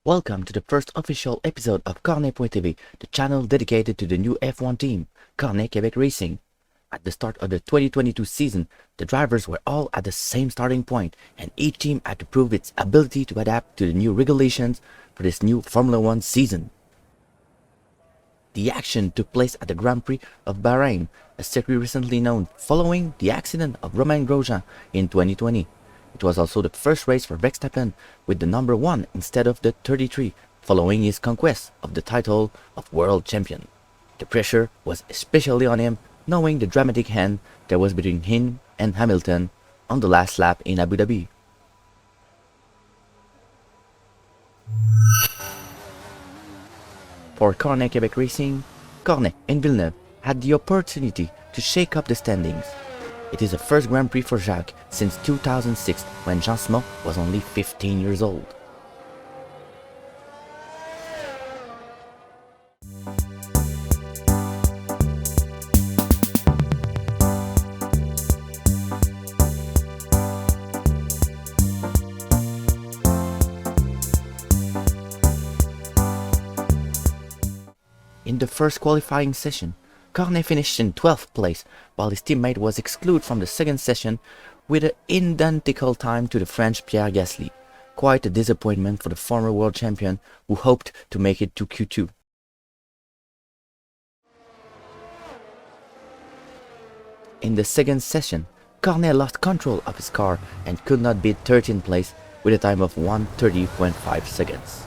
Welcome to the first official episode of Cornet.TV, the channel dedicated to the new F1 team, Cornet Quebec Racing. At the start of the 2022 season, the drivers were all at the same starting point, and each team had to prove its ability to adapt to the new regulations for this new Formula 1 season. The action took place at the Grand Prix of Bahrain, a circuit recently known following the accident of Romain Grosjean in 2020. It was also the first race for Verstappen with the number 1 instead of the 33, following his conquest of the title of world champion. The pressure was especially on him, knowing the dramatic hand there was between him and Hamilton on the last lap in Abu Dhabi. For Cornet Quebec Racing, Cornet and Villeneuve had the opportunity to shake up the standings. It is the first Grand Prix for Jacques since 2006, when Jean Smo was only 15 years old. In the first qualifying session, Cornet finished in 12th place, while his teammate was excluded from the second session with an identical time to the French Pierre Gasly. Quite a disappointment for the former world champion, who hoped to make it to Q2. In the second session, Cornet lost control of his car and could not beat 13th place with a time of 1:30.5 seconds.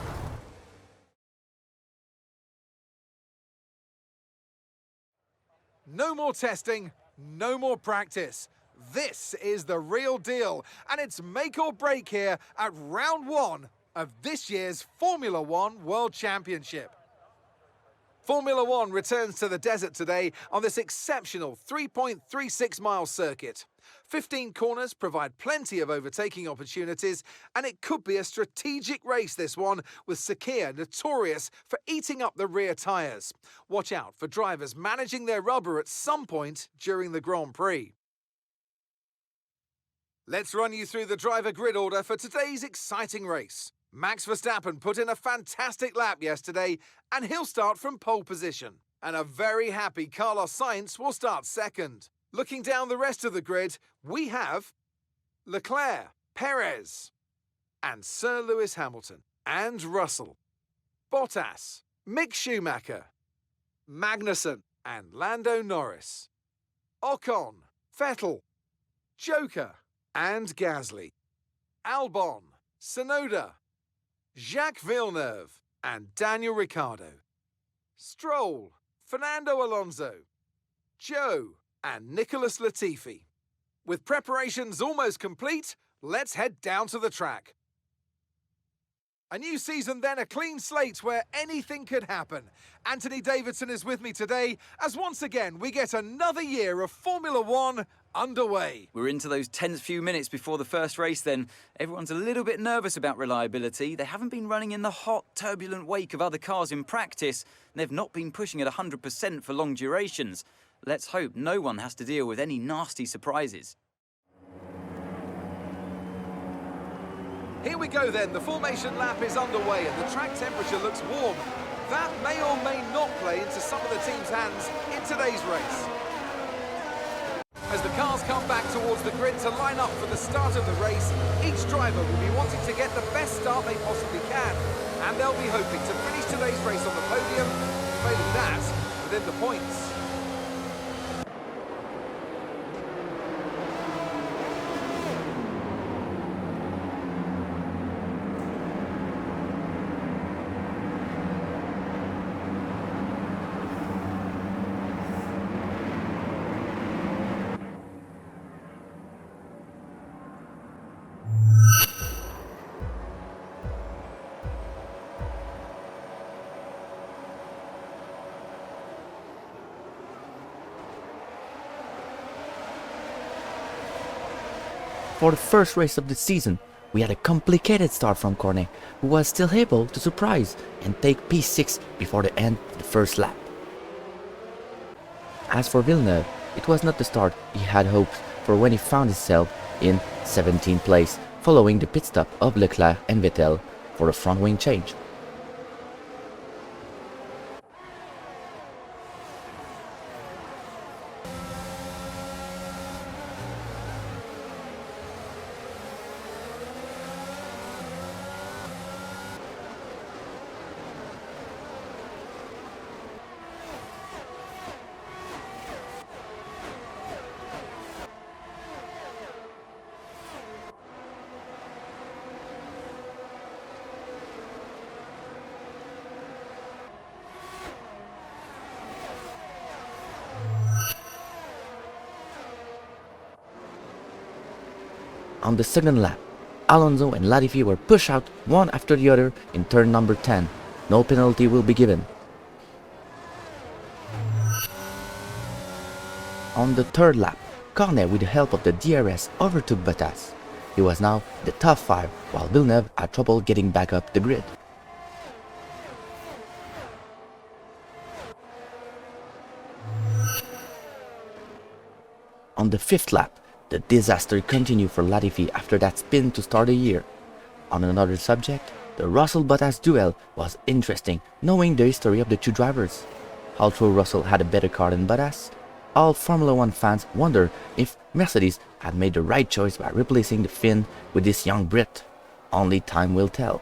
No more testing, no more practice. This is the real deal, and it's make or break here at round 1 of this year's Formula 1 World Championship. Formula 1 returns to the desert today on this exceptional 3.36-mile circuit. 15 corners provide plenty of overtaking opportunities, and it could be a strategic race, this one, with Sakhir notorious for eating up the rear tyres. Watch out for drivers managing their rubber at some point during the Grand Prix. Let's run you through the driver grid order for today's exciting race. Max Verstappen put in a fantastic lap yesterday, and he'll start from pole position. And a very happy Carlos Sainz will start second. Looking down the rest of the grid, we have Leclerc, Perez, and Sir Lewis Hamilton, and Russell, Bottas, Mick Schumacher, Magnussen, and Lando Norris, Ocon, Vettel, Joker, and Gasly, Albon, Tsunoda, Jacques Villeneuve, and Daniel Ricciardo, Stroll, Fernando Alonso, Joe, and Nicholas Latifi. With preparations almost complete, let's head down to the track. A new season then, a clean slate where anything could happen. Anthony Davidson is with me today as once again we get another year of Formula 1 underway. We're into those tense few minutes before the first race then. Everyone's a little bit nervous about reliability. They haven't been running in the hot, turbulent wake of other cars in practice, and they've not been pushing at 100% for long durations. Let's hope no one has to deal with any nasty surprises. Here we go then, the formation lap is underway and the track temperature looks warm. That may or may not play into some of the team's hands in today's race. As the cars come back towards the grid to line up for the start of the race, each driver will be wanting to get the best start they possibly can, and they'll be hoping to finish today's race on the podium, failing that, within the points. For the first race of the season, we had a complicated start from Cornet, who was still able to surprise and take P6 before the end of the first lap. As for Villeneuve, it was not the start he had hoped for when he found himself in 17th place, following the pit stop of Leclerc and Vettel for a front wing change. On the second lap, Alonso and Latifi were pushed out one after the other in turn number 10. No penalty will be given. On the third lap, Cornet, with the help of the DRS, overtook Bottas. He was now the top 5, while Villeneuve had trouble getting back up the grid. On the fifth lap, the disaster continued for Latifi after that spin to start the year. On another subject, the Russell-Bottas duel was interesting, knowing the history of the two drivers. Although Russell had a better car than Bottas, all Formula 1 fans wonder if Mercedes had made the right choice by replacing the Finn with this young Brit. Only time will tell.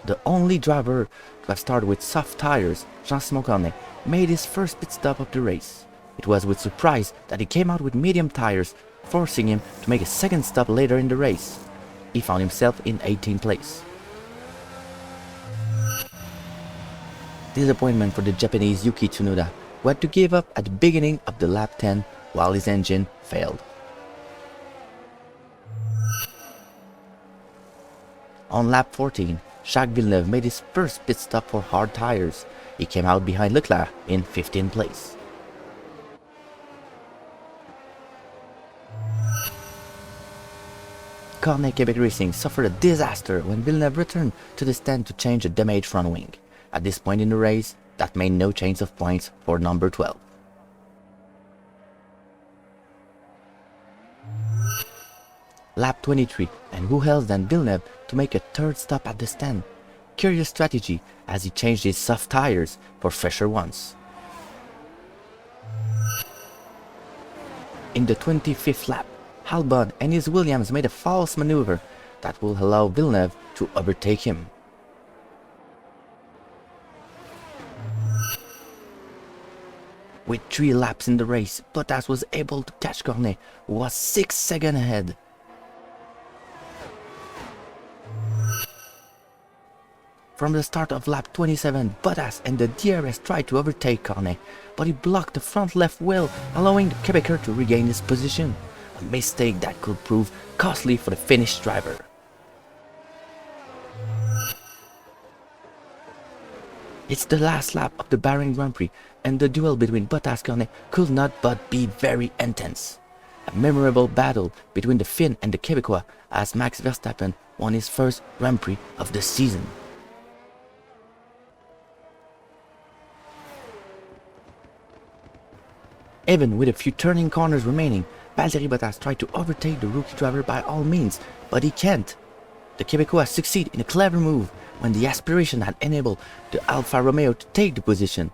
The only driver to have started with soft tires, Jean-Simon Cornet, made his first pit stop of the race. It was with surprise that he came out with medium tires, forcing him to make a second stop later in the race. He found himself in 18th place. Disappointment for the Japanese Yuki Tsunoda, who had to give up at the beginning of the lap 10 while his engine failed. On lap 14, Jacques Villeneuve made his first pit stop for hard tires. He came out behind Leclerc in 15th place. Cornet Quebec Racing suffered a disaster when Villeneuve returned to the stand to change the damaged front wing. At this point in the race, that made no change of points for number 12. Lap 23, and who else than Villeneuve to make a third stop at the stand? Curious strategy as he changed his soft tires for fresher ones. In the 25th lap, Albon and his Williams made a false maneuver that will allow Villeneuve to overtake him. With 3 laps in the race, Bottas was able to catch Cornet, who was 6 seconds ahead. From the start of lap 27, Bottas and the DRS tried to overtake Cornet, but he blocked the front left wheel, allowing the Quebecer to regain his position. A mistake that could prove costly for the Finnish driver. It's the last lap of the Bahrain Grand Prix, and the duel between Bottas and Cornet could not but be very intense. A memorable battle between the Finn and the Quebecois as Max Verstappen won his first Grand Prix of the season. Even with a few turning corners remaining, Valtteri Bottas tried to overtake the rookie driver by all means, but he can't. The Quebecois succeed in a clever move when the aspiration had enabled the Alfa Romeo to take the position.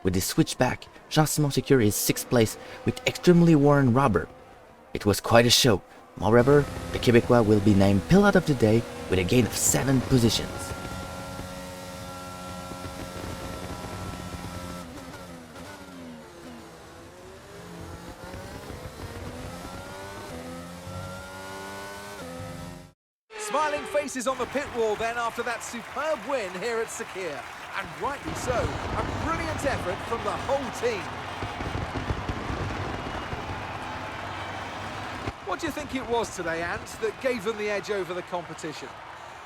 With his switchback, Jean-Simon secured his 6th place with extremely worn rubber. It was quite a show. Moreover, the Quebecois will be named Pilot of the Day with a gain of 7 positions. Smiling faces on the pit wall then after that superb win here at Sakir. And rightly so, a brilliant effort from the whole team. What do you think it was today, Ant, that gave them the edge over the competition?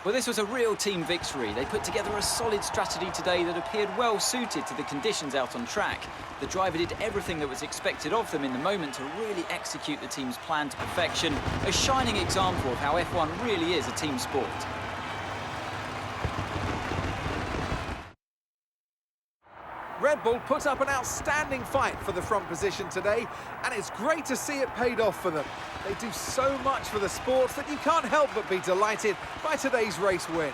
Well, this was a real team victory. They put together a solid strategy today that appeared well suited to the conditions out on track. The driver did everything that was expected of them in the moment to really execute the team's plan to perfection. A shining example of how F1 really is a team sport. Red Bull put up an outstanding fight for the front position today, and it's great to see it paid off for them. They do so much for the sport that you can't help but be delighted by today's race win.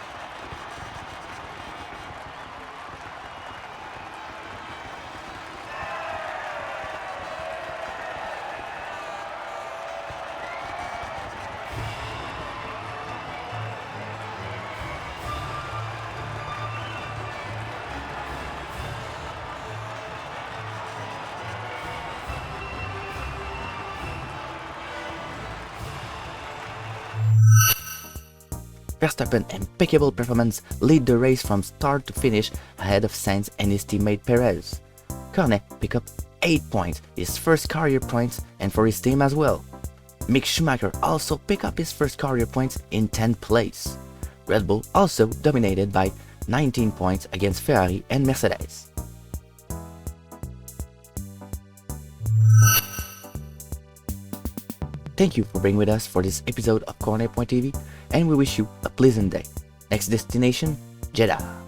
Verstappen's impeccable performance lead the race from start to finish ahead of Sainz and his teammate Perez. Cornet picked up 8 points, his first career points, and for his team as well. Mick Schumacher also picked up his first career points in 10th place. Red Bull also dominated by 19 points against Ferrari and Mercedes. Thank you for being with us for this episode of Cornet.tv, and we wish you a pleasant day. Next destination, Jeddah.